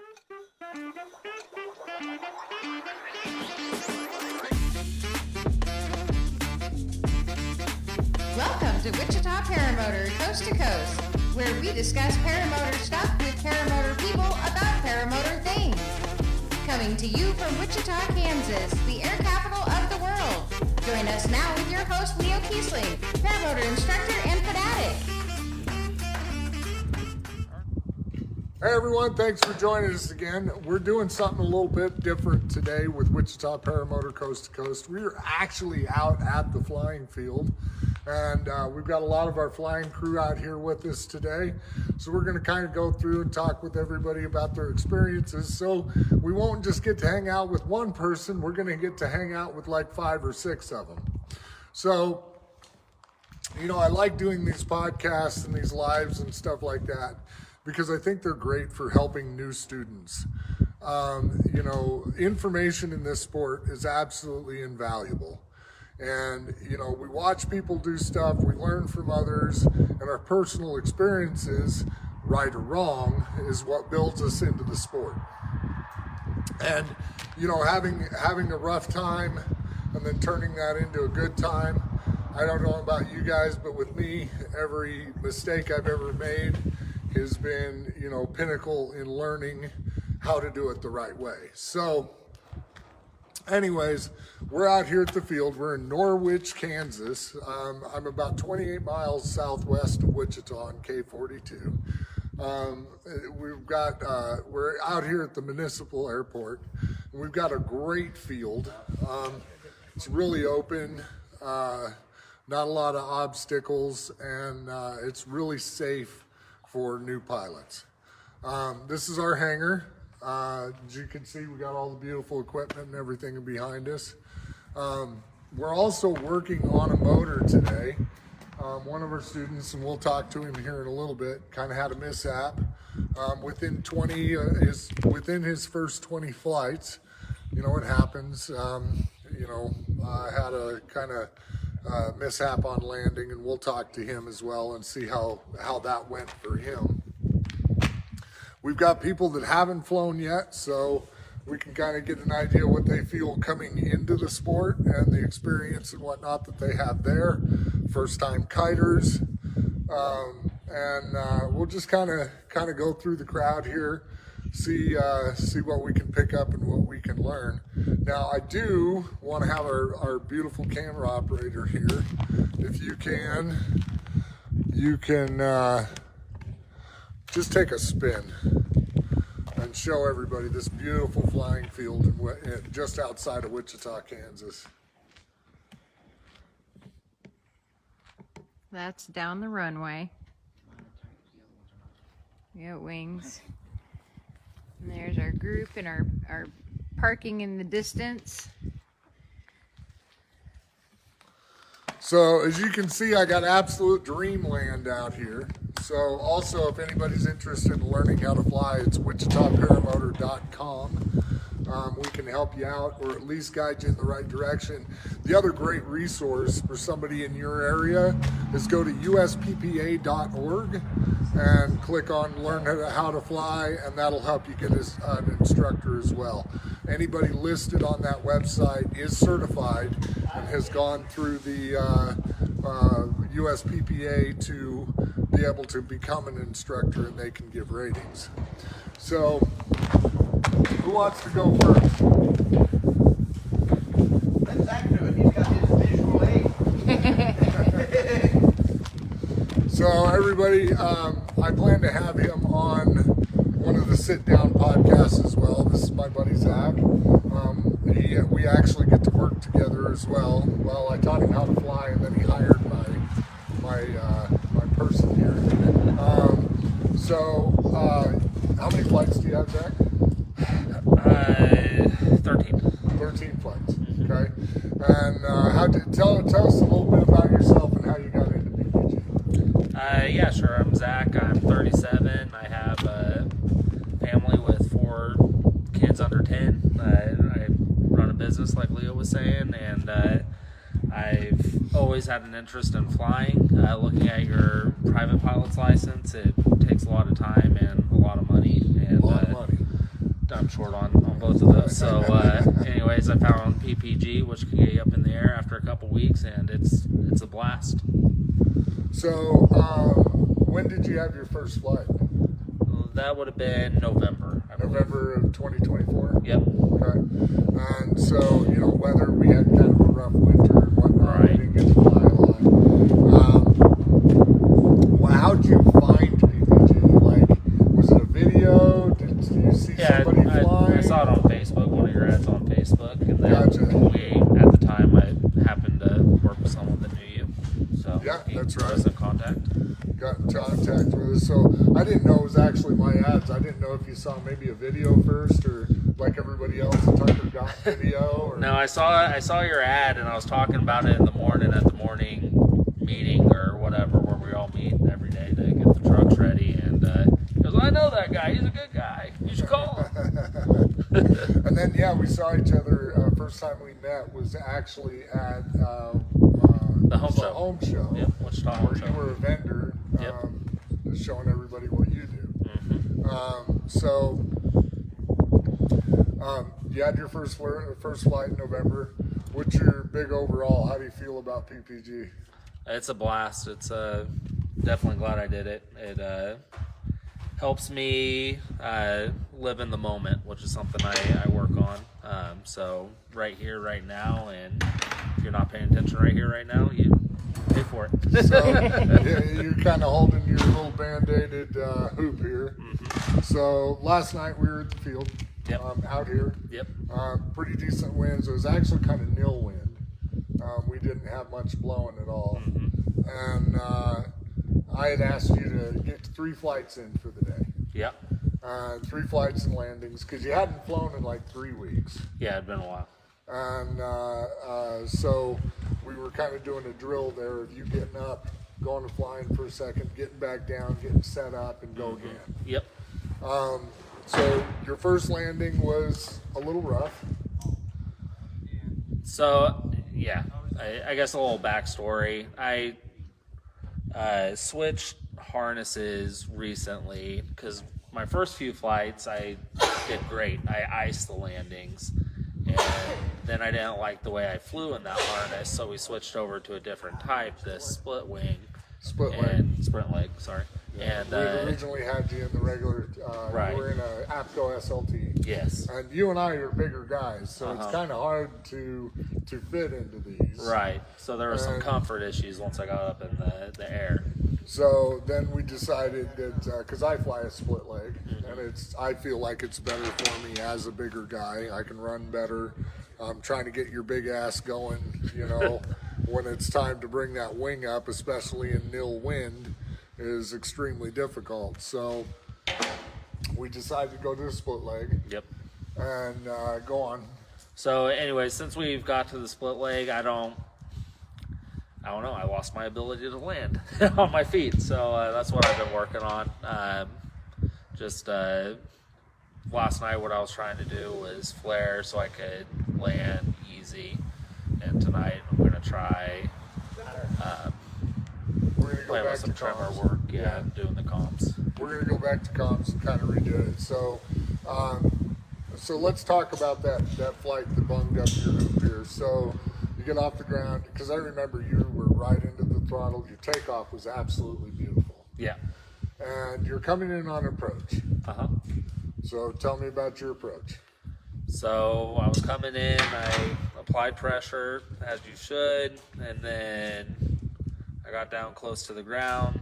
Welcome to Wichita Paramotor Coast to Coast, where we discuss paramotor stuff with paramotor people about paramotor things. Coming to you from Wichita, Kansas, the air capital of the world. Join us now with your host, Leo Kiesling, paramotor instructor and fanatic. Hey everyone, thanks for joining us again. We're doing something a little bit different today with Wichita Paramotor Coast to Coast. We're actually out at the flying field, and we've got a lot of our flying crew out here with us today. So we're going to kind of go through and talk with everybody about their experiences. So we won't just get to hang out with one person, we're going to get to hang out with like 5 or 6 of them. So, you know, I like doing these podcasts and these lives and stuff like that, because I think they're great for helping new students. You know, information in this sport is absolutely invaluable. And, you know, we watch people do stuff, we learn from others, and our personal experiences, right or wrong, is what builds us into the sport. And, you know, having a rough time and then turning that into a good time, I don't know about you guys, but with me, every mistake I've ever made has been, you know, pinnacle in learning how to do it the right way. So anyways, we're out here at the field. We're in Norwich, Kansas. I'm about 28 miles southwest of Wichita on K42. We're out here at the Municipal Airport. And we've got a great field. It's really open, not a lot of obstacles, and it's really safe for new pilots. This is our hangar. As you can see, we got all the beautiful equipment and everything behind us. We're also working on a motor today. One of our students, and we'll talk to him here in a little bit, kind of had a mishap. Within his first 20 flights, you know, it happens. You know, had a kind of mishap on landing, and we'll talk to him as well and see how that went for him. We've got people that haven't flown yet, so we can kind of get an idea what they feel coming into the sport and the experience and whatnot that they have there. First time kiters, and we'll just kind of go through the crowd here, see what we can pick up and what we can learn. Now, I do want to have our beautiful camera operator here. If you can just take a spin and show everybody this beautiful flying field just outside of Wichita, Kansas. That's down the runway. We got wings. And there's our group and our parking in the distance. So as you can see, I got absolute dreamland out here. So also, if anybody's interested in learning how to fly, it's wichitaparamotor.com. We can help you out, or at least guide you in the right direction. The other great resource for somebody in your area is go to usppa.org and click on Learn How to Fly, and that'll help you get an instructor as well. Anybody listed on that website is certified and has gone through the USPPA to be able to become an instructor, and they can give ratings. So, who wants to go first? Let Zach do it. He's got his visual aid. So everybody, I plan to have him on one of the sit-down podcasts as well. This is my buddy Zach. We actually get to work together as well. Well, I taught him how to fly, and then he hired my person here. How many flights do you have, Zach? 13. 13 flights. Okay. And tell us a little bit about yourself and how you got into PPG. Yeah, sure. I'm Zach. I'm 37. I have a family with 4 kids under 10. I run a business, like Leo was saying, and I've always had an interest in flying. Looking at your private pilot's license, it takes a lot of time and a lot of money. And, short on both of those. So, anyways, I found PPG, which can get you up in the air after a couple weeks, and it's a blast. So, when did you have your first flight? That would have been November. November of 2024? Yep. Okay. And so, you know, weather, we had kind of a rough winter and whatnot. Right. We didn't get to fly a lot. Well, how'd you find PPG? Like, was it a video? Did you see somebody flying? I saw it on Facebook, one of your ads on Facebook. And then Gotcha. at the time, I happened to work with someone that knew you. So Yeah, he that's put right. us in contact. Got in contact with us. So I didn't know it was actually my ads. I didn't know if you saw maybe a video first, or like everybody else, Tucker got video. Or... No, I saw your ad, and I was talking about it in the morning at the morning meeting or whatever, where we all meet every day to get the trucks ready. And he goes, "I know that guy. He's a good guy. You should call him." And then yeah, we saw each other. First time we met was actually at The home show. Yep, Wichita Home where Show. you were a vendor, Yep. showing everybody what you do. Mm-hmm. So you had your first flight in November. What's your big overall? How do you feel about PPG? It's a blast. It's definitely glad I did it. It helps me live in the moment, which is something I work on. So right here, right now, and if you're not paying attention right here, right now, you pay for it. So yeah, you're kind of holding your little band-aided hoop here. Mm-hmm. So last night we were at the field. Yep. Out here. Yep. Pretty decent winds. It was actually kind of nil wind. We didn't have much blowing at all. Mm-hmm. And I had asked you to get 3 flights in for the day. Yep. 3 flights and landings, because you hadn't flown in like 3 weeks. Yeah, it'd been a while. And so we were kind of doing a drill there of you getting up, going to flying for a second, getting back down, getting set up, and go again. Yep. So your first landing was a little rough. So, yeah, I guess a little backstory. I switched harnesses recently because my first few flights I did great. I iced the landings, and then I didn't like the way I flew in that harness, so we switched over to a different type, the split wing. Split leg. And sprint leg, sorry. And We originally had you in the regular, Right. we're in a APCO SLT. yes. And you and I are bigger guys, so it's Uh-huh. kind of hard to fit into these. Right. So there were some And- comfort issues once I got up in the air. So then we decided that, because I fly a split leg, Mm-hmm. and I feel like it's better for me as a bigger guy. I can run better. I'm trying to get your big ass going, you know, when it's time to bring that wing up, especially in nil wind, is extremely difficult. So we decided to go to the split leg Yep. and go on. So anyway, since we've got to the split leg, I don't know. I lost my ability to land on my feet. So that's what I've been working on. Last night, what I was trying to do was flare so I could land easy. And tonight, I'm going to try We're going to go playing back with to some trimmer comms. work. Yeah, doing the comms. We're going to go back to comms and kind of redo it. So, so let's talk about that flight that bunged up your hoop here. So you get off the ground, because I remember you were right into the throttle. Your takeoff was absolutely beautiful. Yeah. And you're coming in on approach. Uh-huh. So tell me about your approach. So I was coming in, I applied pressure as you should, and then I got down close to the ground.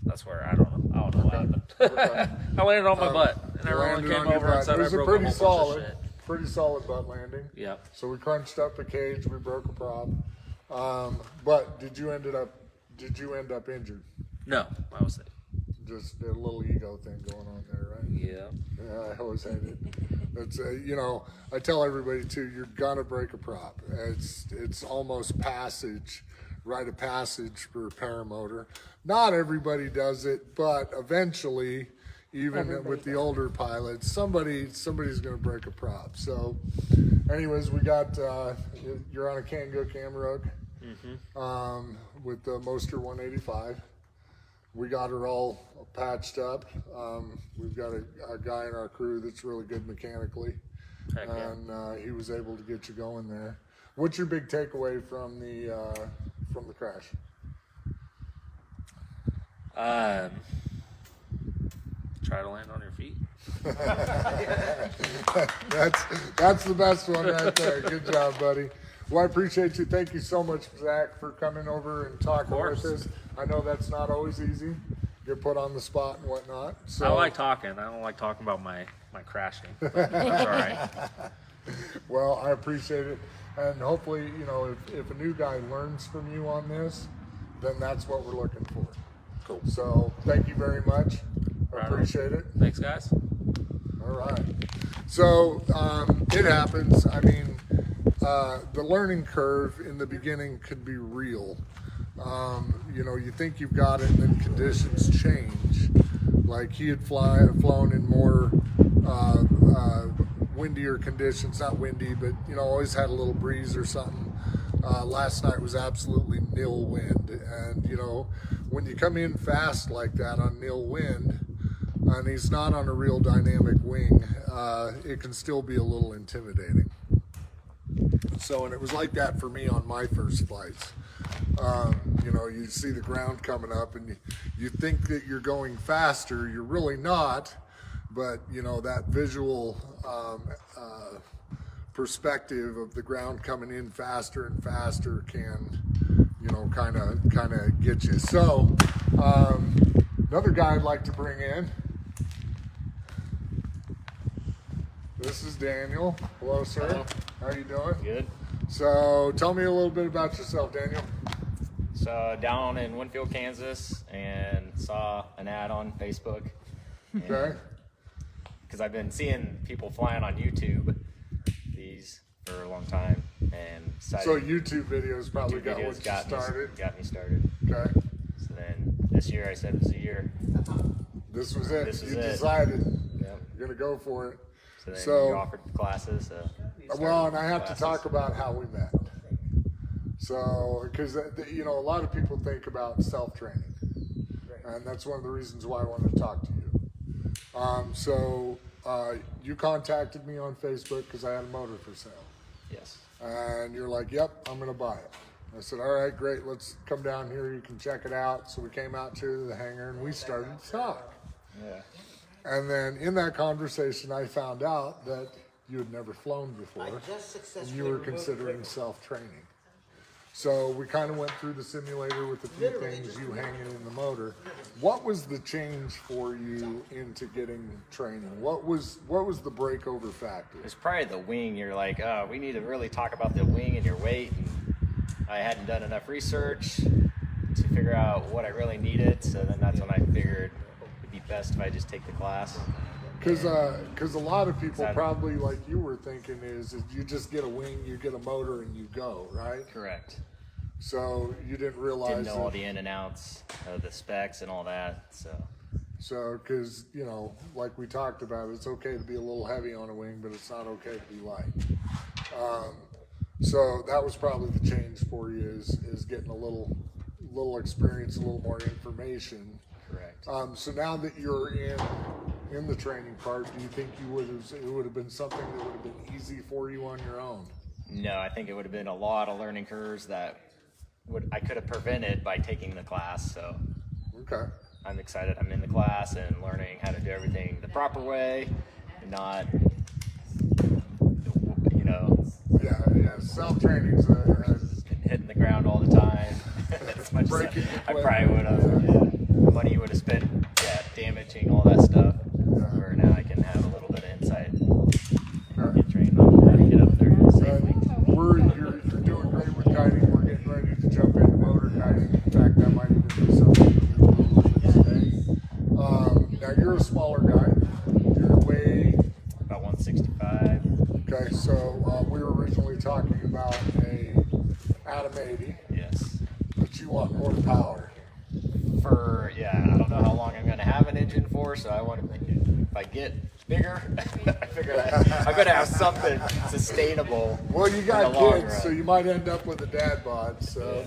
That's where I don't know what happened. Okay. I landed on my butt, and You everyone landed came on your over and butt. said It I was a broke pretty a whole solid, bunch of shit. pretty solid butt landing. Yep. So we crunched up a cage, we broke a prop. But did you end up injured? No, I was safe. Just a little ego thing going on there, right? Yeah. Yeah, I always hate it. It's you know, I tell everybody too, you're gonna break a prop. It's almost rite of passage for a paramotor. Not everybody does it, but eventually, even with the older pilots, somebody's gonna break a prop. So, anyways, we got you're on a Kangoo Camrogue with the Moster 185. we got her all patched up. We've got a guy in our crew that's really good mechanically, Heck yeah. and he was able to get you going there. What's your big takeaway from the crash? Try to land on your feet. That's the best one right there. Good job, buddy. Well, I appreciate you. Thank you so much, Zach, for coming over and talking with us. I know that's not always easy. Get put on the spot and whatnot. So I like talking. I don't like talking about my crashing. But that's all right. well, I appreciate it. And hopefully, you know, if a new guy learns from you on this, then that's what we're looking for. Cool. So thank you very much. I Right appreciate it. Thanks, guys. All right. So it happens. I mean, the learning curve in the beginning could be real. You know, you think you've got it, and then conditions change. Like he had flown in more windier conditions, not windy, but you know, always had a little breeze or something. Last night was absolutely nil wind, and you know, when you come in fast like that on nil wind, and he's not on a real dynamic wing, it can still be a little intimidating. So, and it was like that for me on my first flights. You know, you see the ground coming up and you think that you're going faster, you're really not, but you know, that visual perspective of the ground coming in faster and faster can, you know, kind of get you. So, another guy I'd like to bring in. This is Daniel. Hello, sir. Hello. How are you doing? Good. So tell me a little bit about yourself, Daniel. So down in Winfield, Kansas, and saw an ad on Facebook. Okay. Because I've been seeing people flying on YouTube these for a long time, and decided So YouTube videos probably YouTube got videos what you started. got me started. Okay. So then this year I said it was a year. This was it. This was You it. decided Yep. you're gonna go for it. So then So- you offered classes. So Well, and I have to classes. talk about how we met. So, because you know, a lot of people think about self-training, and that's one of the reasons why I wanted to talk to you. So you contacted me on Facebook because I had a motor for sale, Yes. and you're like, "Yep, I'm gonna buy it." I said, "All right, great. Let's come down here. You can check it out." So we came out to the hangar and we started to talk. Yeah. And then in that conversation, I found out that you had never flown before, and you were considering self-training. So we kind of went through the simulator with a few things, you hanging in the motor. What was the change for you into getting training? What was the breakover factor? It's probably the wing. You're like, oh, we need to really talk about the wing and your weight. And I hadn't done enough research to figure out what I really needed. So then that's when I figured it'd be best if I just take the class. Because a lot of people Exactly. probably, like you were thinking, is you just get a wing, you get a motor, and you go, right? Correct. So you didn't realize Didn't know all that- the in and outs of the specs and all that. So, because, you know, like we talked about, it's okay to be a little heavy on a wing, but it's not okay to be light. So that was probably the change for you, is getting a little experience, a little more information. Correct. So now that you're in the training part, do you think it would have been something that would have been easy for you on your own? No, I think it would have been a lot of learning curves that I could have prevented by taking the class. So Okay. I'm excited. I'm in the class and learning how to do everything the proper way, and not, you know, Yeah. Self-training's hitting the ground all the time. As much as Breaking I equipment. probably would have. Yeah. Money you would have spent, damaging all that stuff. Where now I can have a little bit of insight and get trained on how to get up there safely. You're doing great with guiding. We're getting ready to jump into motor guiding. In fact, that might even be something we'll do a little bit today. Now you're a smaller guy. You're way. About 165. Okay, so we were originally talking about a Atom 80, Yes. but you want more power. I don't know how long I'm going to have an engine for, so I want to, if I get bigger, I figure I better have something sustainable. Well, you in got the long kids, run. so you might end up with a dad bod. So,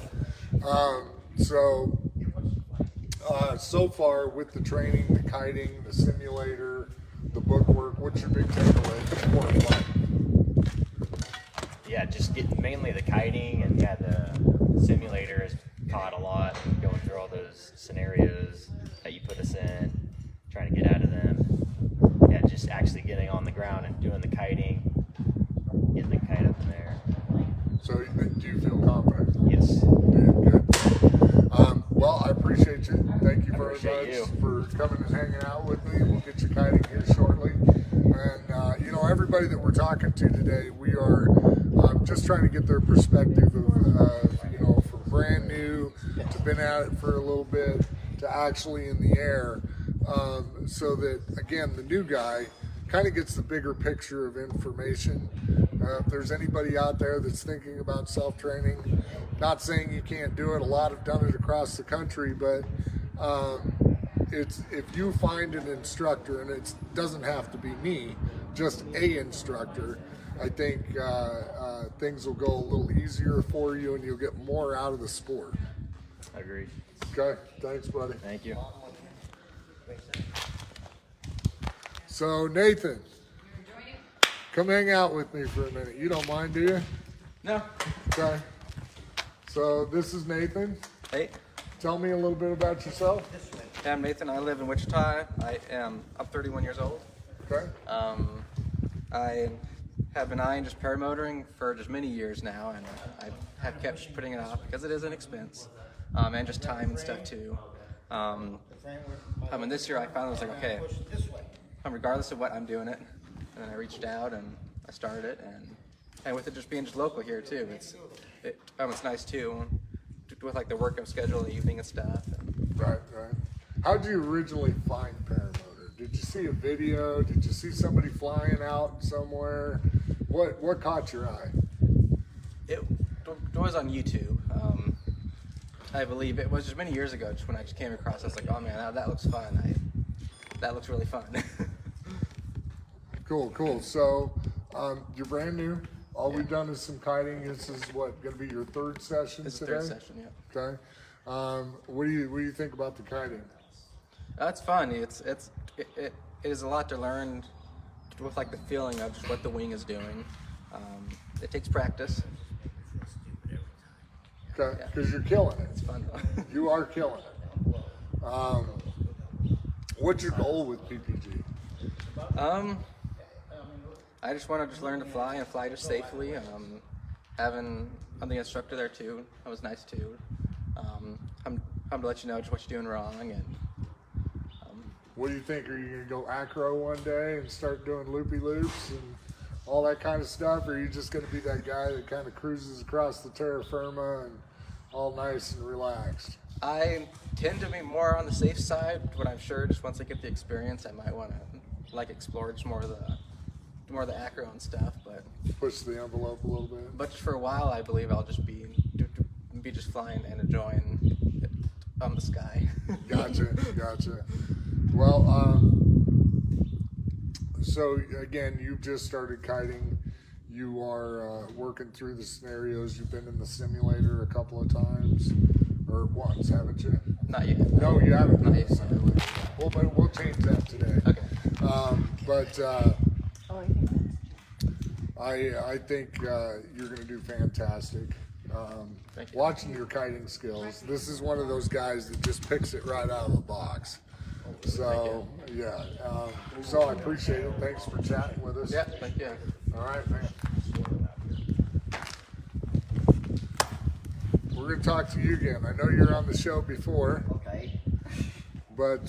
So far with the training, the kiting, the simulator, the book work, what's your big takeaway before flight? Yeah, just getting mainly the kiting, and yeah, the simulator has taught a lot, going through all those scenarios that you put us in, trying to get out of them. Yeah, just actually getting on the ground and doing the kiting, getting the kite up in there. So do you feel confident? Yes. Good. Well, I appreciate you. Thank you very Appreciate much you. for coming and hanging out with me. We'll get you kiting here shortly. And, everybody that we're talking to today, we are just trying to get their perspective of, from brand new to been at it for a little bit to actually in the air, so that, again, the new guy kind of gets the bigger picture of information. If there's anybody out there that's thinking about self-training, not saying you can't do it, a lot have done it across the country, but it's if you find an instructor, and it doesn't have to be me, just a instructor, I think things will go a little easier for you and you'll get more out of the sport. Agreed. Okay, thanks buddy. Thank you. So Nathan, come hang out with me for a minute. You don't mind, do you? No. Okay. So this is Nathan. Hey, Tell me a little bit about yourself. I'm Nathan. I live in Wichita. I'm 31 years old. Okay. I have been eyeing just paramotoring for just many years now, and I have kept putting it off because it is an expense, and just time and stuff too. And this year I finally was like, okay, regardless of what, I'm doing it. And then I reached out and I started it, and with it just being just local here too, it's nice too, with like the workout schedule in the evening and stuff. Right. How did you originally find paramotor? Did you see a video? Did you see somebody flying out somewhere? What caught your eye? It was on YouTube. I believe it was just many years ago, just when I just came across it. I was like, oh man, that looks fun. That looks really fun. Cool. So you're brand new. All we've done is some kiting. This is going to be your third session It's the today? third session, yeah. Okay. What do you think about the kiting? It's fun. It is a lot to learn with like the feeling of just what the wing is doing. It takes practice. Okay, because you're killing it. It's fun though. You are killing it. What's your goal with PPG? I just want to just learn to fly and fly just safely. Having the instructor there too, that was nice too. I'm to let you know just what you're doing wrong, and What do you think? Are you going to go acro one day and start doing loopy loops and all that kind of stuff? Or are you just going to be that guy that kind of cruises across the terra firma and all nice and relaxed? I tend to be more on the safe side, but I'm sure just once I get the experience, I might want to like explore just more of the acro and stuff. But Push the envelope a little bit. just for a while, I believe I'll just be just flying and enjoying it on the sky. Gotcha. Well, so again, you've just started kiting. You are working through the scenarios. You've been in the simulator a couple of times, or once, haven't you? Not yet. No, you haven't. Not yet. We'll change that today. Okay. I think you're going to do fantastic. Thank you. Watching your kiting skills, this is one of those guys that just picks it right out of the box. So yeah, so I appreciate it. Thanks for chatting with us. Yeah, thank you. All right, man. We're going to talk to you again. I know you're on the show before, Okay. but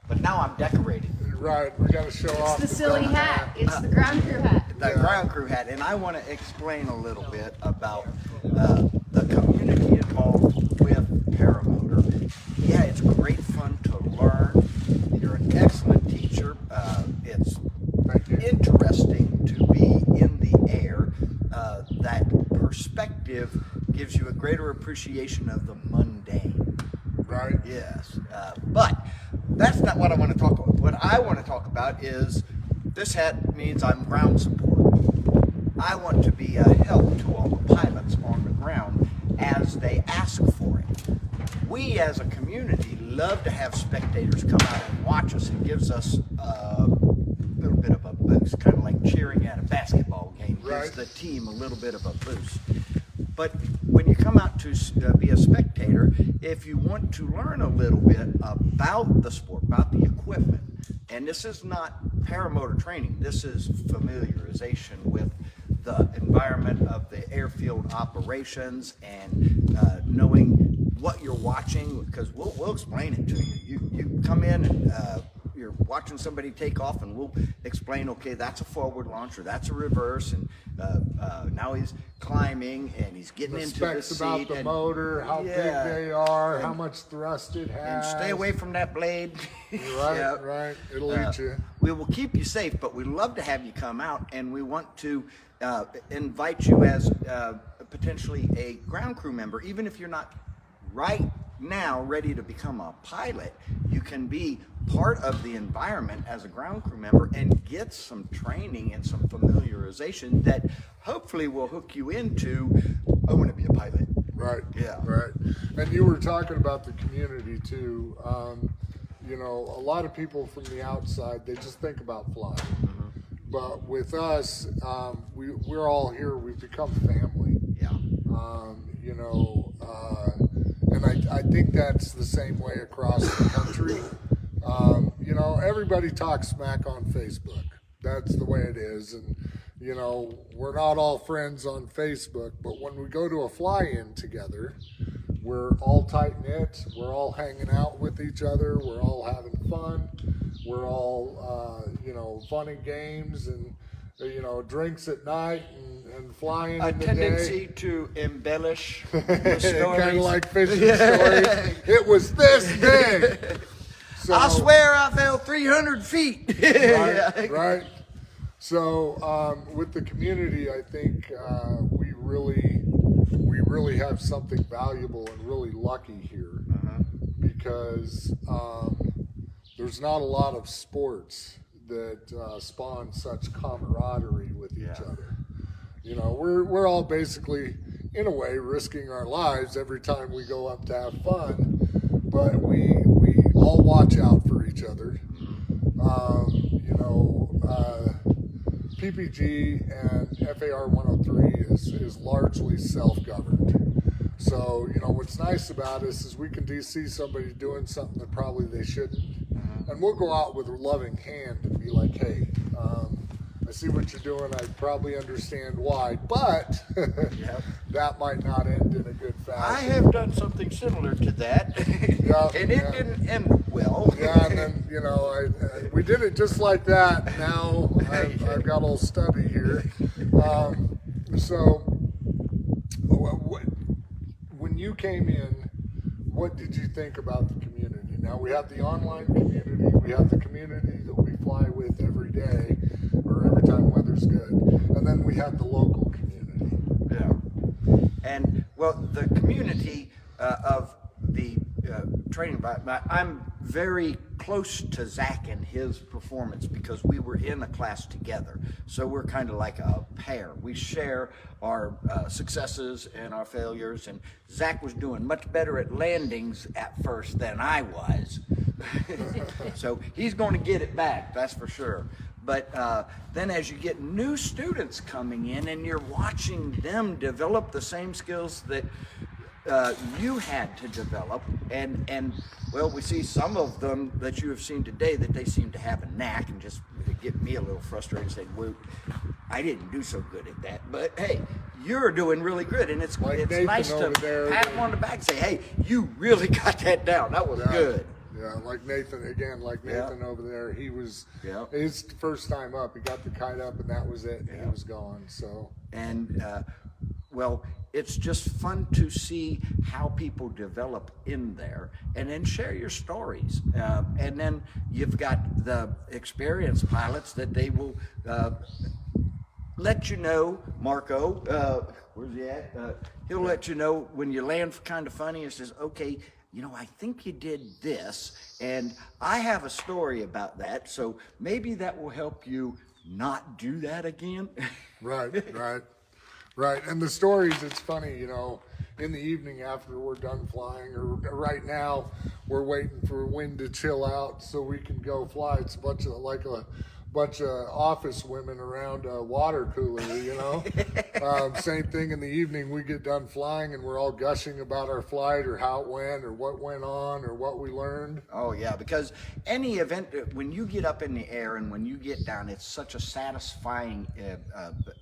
But now I'm decorated. right, we got to show off It's the silly belt hat. It's the ground crew hat. The ground crew hat, and I want to explain a little bit about the community involved with paramotor. Yeah, it's great fun to learn. You're an excellent teacher. It's Thank you. interesting to be in the air. That perspective gives you a greater appreciation of the mundane. Right? Yes, but that's not what I want to talk about. What I want to talk about is this hat means I'm ground support. I want to be a help to all the pilots on the ground as they ask for it. we as a community love to have spectators come out and watch us. It gives us a little bit of a boost, kind of like cheering at a basketball game. Right. Gives the team a little bit of a boost. But when you come out to be a spectator, if you want to learn a little bit about the sport, about the equipment, and this is not paramotor training, this is familiarization with the environment of the airfield operations and knowing what you're watching, because we'll explain it to you. You come in and you're watching somebody take off, and we'll explain, okay, that's a forward launch, or that's a reverse, and now he's climbing and he's getting The into the specs seat. about the and, motor, how big they are, how much thrust it and has. stay away from that blade. Right, Yeah. right. It'll eat you. We will keep you safe, but we love to have you come out, and we want to invite you as potentially a ground crew member. Even if you're not right now ready to become a pilot, you can be part of the environment as a ground crew member and get some training and some familiarization that hopefully will hook you into, I want to be a pilot. Right. Yeah. Right. And you were talking about the community too. You know, a lot of people from the outside, they just think about flying. Mm-hmm. But with us, we're all here. We've become family. Yeah. You know, and I think that's the same way across the country. You know, everybody talks smack on Facebook. That's the way it is. And, you know, we're not all friends on Facebook, but when we go to a fly-in together, we're all tight-knit. We're all hanging out with each other. We're all having fun. We're all, you know, fun and games and, you know, drinks at night and flying A in the tendency day. to embellish the stories. Kind of like fishing stories. It was this big. So, I swear I fell 300 feet. Right, right. So with the community, I think we really have something valuable and really lucky here because there's not a lot of sports that spawn such camaraderie with each other. You know, we're all basically, in a way, risking our lives every time we go up to have fun, but we all watch out for each other. You know, PPG and FAR 103 is largely self-governed. So, you know, what's nice about us is we can see somebody doing something that probably they shouldn't. And we'll go out with a loving hand and be like, hey, I see what you're doing. I probably understand why, but that might not end in a good fashion. I have done something similar to that, and it didn't end well. Yeah, and then, you know, we did it just like that. Now I've got a little stubby here. So when you came in, what did you think about the community? Now we have the online community, we have the community that we fly with every day, or every time weather's good, and then we have the local community. Yeah. And, well, the community of the training environment, I'm very close to Zach and his performance because we were in a class together. So we're kind of like a pair. We share our successes and our failures, and Zach was doing much better at landings at first than I was. So he's going to get it back, that's for sure. But then as you get new students coming in and you're watching them develop the same skills that you had to develop, and well, we see some of them that you have seen today that they seem to have a knack, and just get me a little frustrated and say, well, I didn't do so good at that, but hey, you're doing really good, and it's Nathan nice to over there, pat him on the back and say, hey, you really got that down. That was good. Yeah, like Nathan over there, he was his first time up. He got the kite up, and that was it. And he was gone. So and well, it's just fun to see how people develop in there, and then share your stories. And then you've got the experienced pilots that they will let you know. Marco, where's he at? He'll let you know when you land kind of funny. It says, okay, you know, I think you did this, and I have a story about that, so maybe that will help you not do that again. Right. And the stories, it's funny, you know, in the evening after we're done flying, or right now we're waiting for wind to chill out so we can go fly. It's a bunch of office women around a water cooler, you know. Same thing in the evening, we get done flying and we're all gushing about our flight or how it went or what went on or what we learned. Oh yeah, because any event, when you get up in the air and when you get down, it's such a satisfying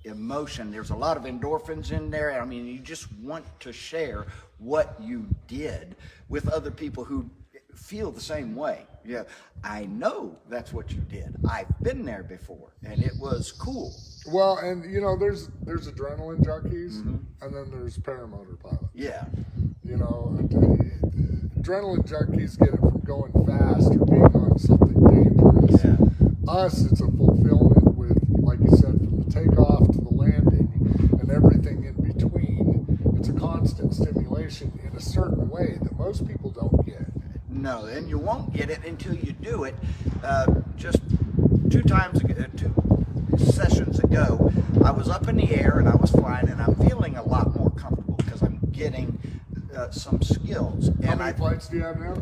emotion. There's a lot of endorphins in there. I mean, you just want to share what you did with other people who feel the same way. Yeah, I know that's what you did. I've been there before, and it was cool. Well, and you know, there's adrenaline junkies, and then there's paramotor pilots. Yeah. You know, adrenaline junkies get it from going fast or being on something dangerous. Yeah. Us, it's a fulfillment with, like you said, from the takeoff to the landing and everything in between. It's a constant stimulation in a certain way that most people don't get. No, and you won't get it until you do it. Just two sessions ago, I was up in the air and I was flying, and I'm feeling a lot more comfortable because I'm getting some skills. How And many flights do you have now?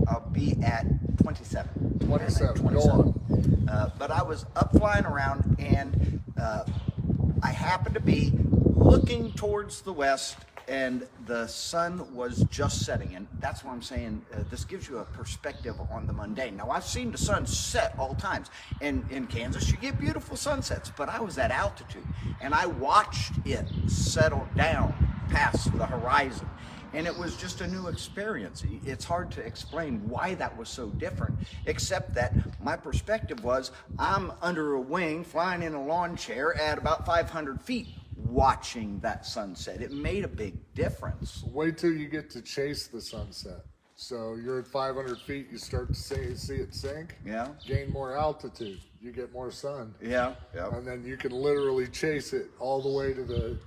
I'll be at 27. 27. Go on. But I was up flying around, and I happened to be looking towards the west, and the sun was just setting. And that's what I'm saying. This gives you a perspective on the mundane. Now, I've seen the sun set all times. And in Kansas, you get beautiful sunsets. But I was at altitude, and I watched it settle down past the horizon. And it was just a new experience. It's hard to explain why that was so different, except that my perspective was I'm under a wing, flying in a lawn chair at about 500 feet, watching that sunset. It made a big difference. Wait till you get to chase the sunset. So you're at 500 feet, you start to see it sink. Yeah. Gain more altitude, you get more sun. Yeah. Yeah. And then you can literally chase it all the way to the,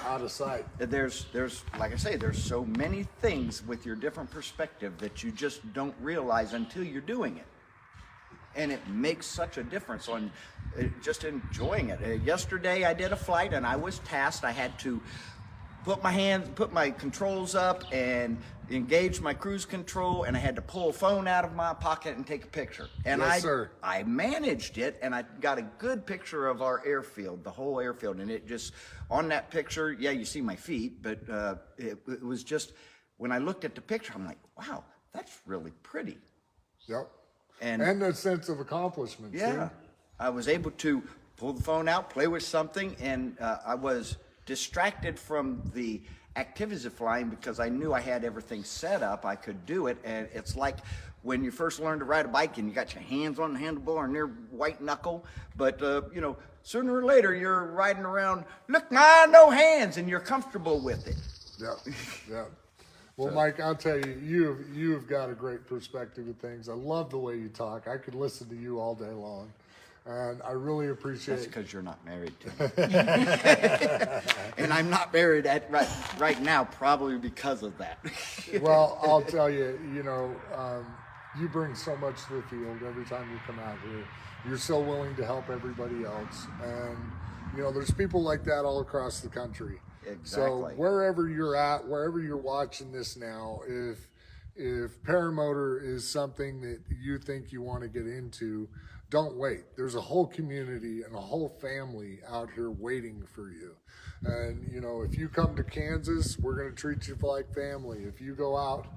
out of sight. There's like I say, there's so many things with your different perspective that you just don't realize until you're doing it. And it makes such a difference on just enjoying it. Yesterday I did a flight and I was tasked. I had to put my controls up and engage my cruise control, and I had to pull a phone out of my pocket and take a picture. And Yes, sir. I managed it, and I got a good picture of our airfield, the whole airfield. And it just, on that picture, yeah, you see my feet, but it was just, when I looked at the picture, I'm like, wow, that's really pretty. Yep. And a sense of accomplishment, yeah, too. I was able to pull the phone out, play with something, and I was distracted from the activities of flying because I knew I had everything set up. I could do it, and it's like when you first learn to ride a bike and you got your hands on the handlebar and they're white knuckle, but sooner or later you're riding around, look, no hands, and you're comfortable with it. Yeah, yeah. Well, Mike, I'll tell you, you've got a great perspective of things. I love the way you talk. I could listen to you all day long, and I really appreciate. That's because you're not married to me, and I'm not married right now, probably because of that. Well, I'll tell you, you bring so much to the field every time you come out here. You're so willing to help everybody else, and there's people like that all across the country. Exactly. So wherever you're at, wherever you're watching this now, if paramotor is something that you think you want to get into, don't wait. There's a whole community and a whole family out here waiting for you. And if you come to Kansas, we're going to treat you like family. If you go out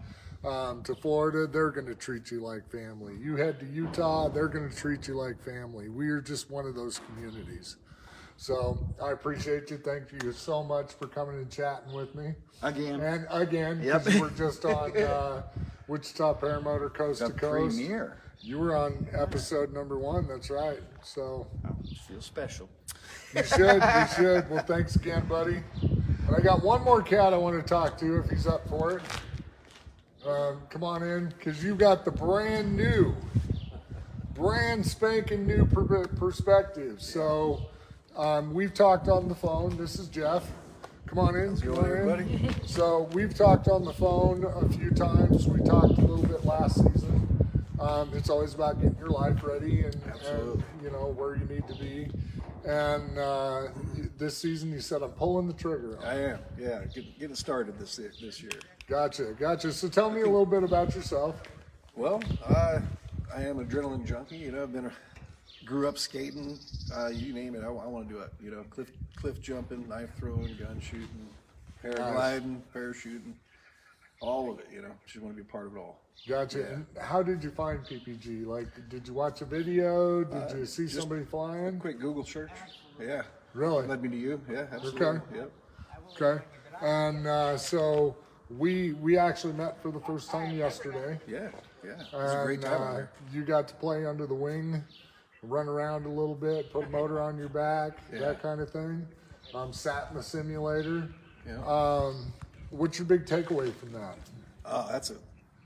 to Florida, they're going to treat you like family. You head to Utah, they're going to treat you like family. We are just one of those communities. So I appreciate you. Thank you so much for coming and chatting with me. Again, because Yep. we're just on Wichita Paramotor Coast to Coast. Premiere. You were on episode number 1. That's right. So Feel special. you should. You should. Well, thanks again, buddy. And I got one more cat I want to talk to if he's up for it. Come on in, because you got the brand spanking new perspective. So. We've talked on the phone. This is Jeff. Come on in. Come on in, buddy. So we've talked on the phone a few times. We talked a little bit last season. It's always about getting your life ready and Absolutely. you know where you need to be. And this season, you said I'm pulling the trigger. I am, yeah, getting started this year. Gotcha. So tell me a little bit about yourself. Well, I am an adrenaline junkie. You know, grew up skating. You name it, I want to do it. You know, cliff jumping, knife throwing, gun shooting, paragliding, parachuting, all of it. You know, just want to be a part of it all. Gotcha. Yeah. And how did you find PPG? Like, did you watch a video? Did you see just somebody flying? Quick Google search. Yeah. Really? Led me to you. Yeah, absolutely. Okay. Yep. Okay. And so we actually met for the first time yesterday. Yeah. It was a great time out there. You got to play under the wing, run around a little bit, put a motor on your back, that kind of thing. Sat in the simulator. Yeah. What's your big takeaway from that?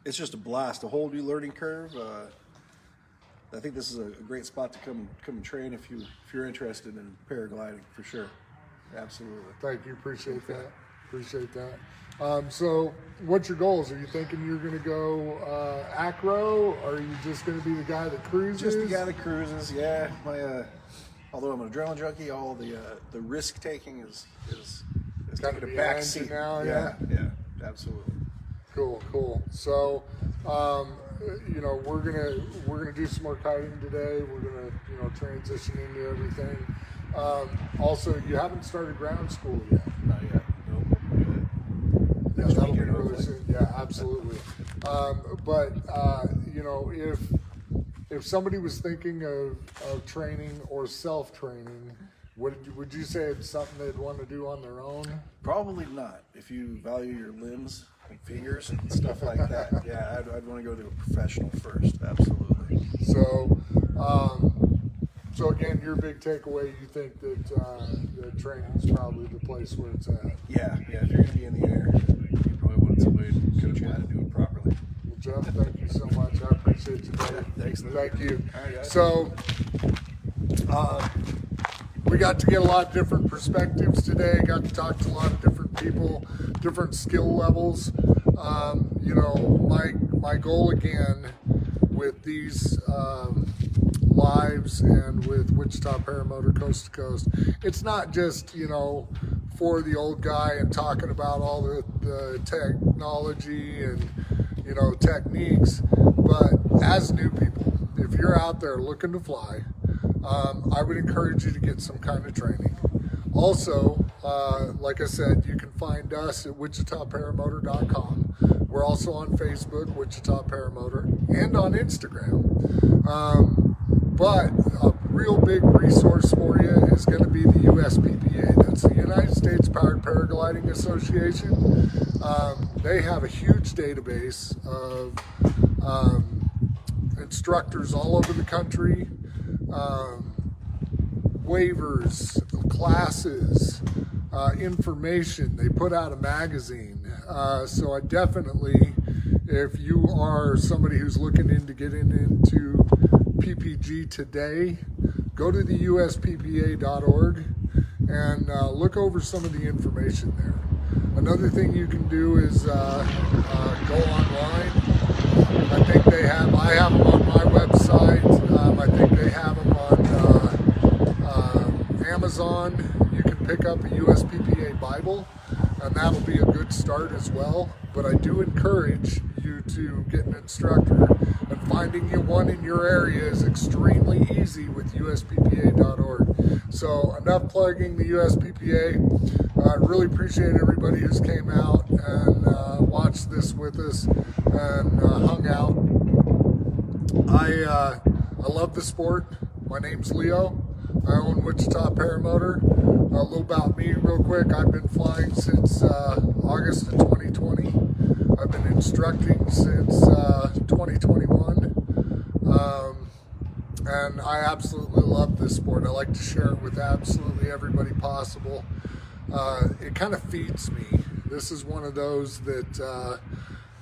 It's just a blast, a whole new learning curve. I think this is a great spot to come and train if you're interested in paragliding, for sure. Absolutely. Thank you. Appreciate that. So what's your goals? Are you thinking you're going to go acro? Or are you just going to be the guy that cruises? Just the guy that cruises, yeah. Although I'm an adrenaline junkie, all the risk taking is Gotta taking be a back engine seat now, yeah, absolutely. Cool. So, you know, we're gonna do some more kiting today. We're gonna transition into everything. Also, you haven't started ground school yet. Not yet. Nope. Yeah, Next that'll week be or really nothing. soon. Yeah, absolutely. But you know, if somebody was thinking of training or self-training, would you say it's something they'd want to do on their own? Probably not. If you value your limbs and fingers and stuff like that, yeah, I'd want to go to a professional first. Absolutely. So again, your big takeaway, you think that training is probably the place where it's at. Yeah. If you're gonna be in the air, you probably want somebody to coach you how to do it properly. Well, Jeff, thank you so much. I appreciate you, buddy. Thanks, Lou. Thank you. All right, guys. So, we got to get a lot of different perspectives today. Got to talk to a lot of different people, different skill levels. You know, my goal again with these lives and with Wichita Paramotor Coast to Coast, it's not just, you know, for the old guy and talking about all the technology and, you know, techniques, but as new people, if you're out there looking to fly, I would encourage you to get some kind of training. Also, like I said, you can find us at wichitaparamotor.com. We're also on Facebook, Wichita Paramotor, and on Instagram. But a real big resource for you is going to be the USPPA. That's the United States Powered Paragliding Association. They have a huge database of instructors all over the country, waivers, classes, information. They put out a magazine. So I definitely, if you are somebody who's looking into getting into PPG today, go to the USPPA.org and look over some of the information there. Another thing you can do is go online. I think I have them on my website. I think they have them on Amazon. You can pick up a USPPA Bible, and that'll be a good start as well. But I do encourage you to get an instructor, and finding you one in your area is extremely easy with USPPA.org. So enough plugging the USPPA. I really appreciate everybody who's came out and watched this with us and hung out. I love the sport. My name's Leo. I own Wichita Paramotor. A little about me real quick. I've been flying since August of 2020. I've been instructing since 2021. And I absolutely love this sport. I like to share it with absolutely everybody possible. It kind of feeds me. This is one of those that,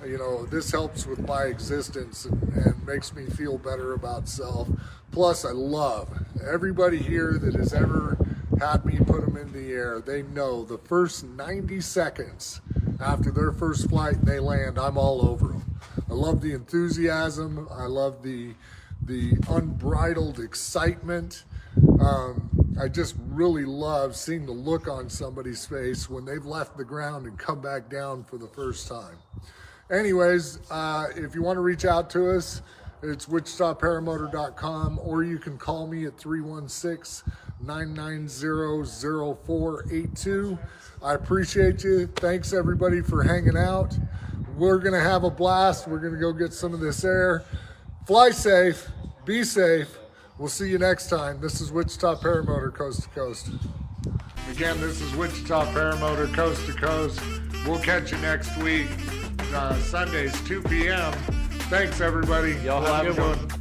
you know, this helps with my existence and makes me feel better about self. Plus, I love everybody here that has ever had me put them in the air. They know the first 90 seconds after their first flight and they land, I'm all over them. I love the enthusiasm. I love the unbridled excitement. I just really love seeing the look on somebody's face when they've left the ground and come back down for the first time. Anyways, if you want to reach out to us, it's wichitaparamotor.com, or you can call me at 316-990-0482. I appreciate you. Thanks everybody for hanging out. We're going to have a blast. We're going to go get some of this air. Fly safe. Be safe. We'll see you next time. This is Wichita Paramotor Coast to Coast. Again, this is Wichita Paramotor Coast to Coast. We'll catch you next week, Sundays, 2 p.m. Thanks, everybody. Y'all have a good one.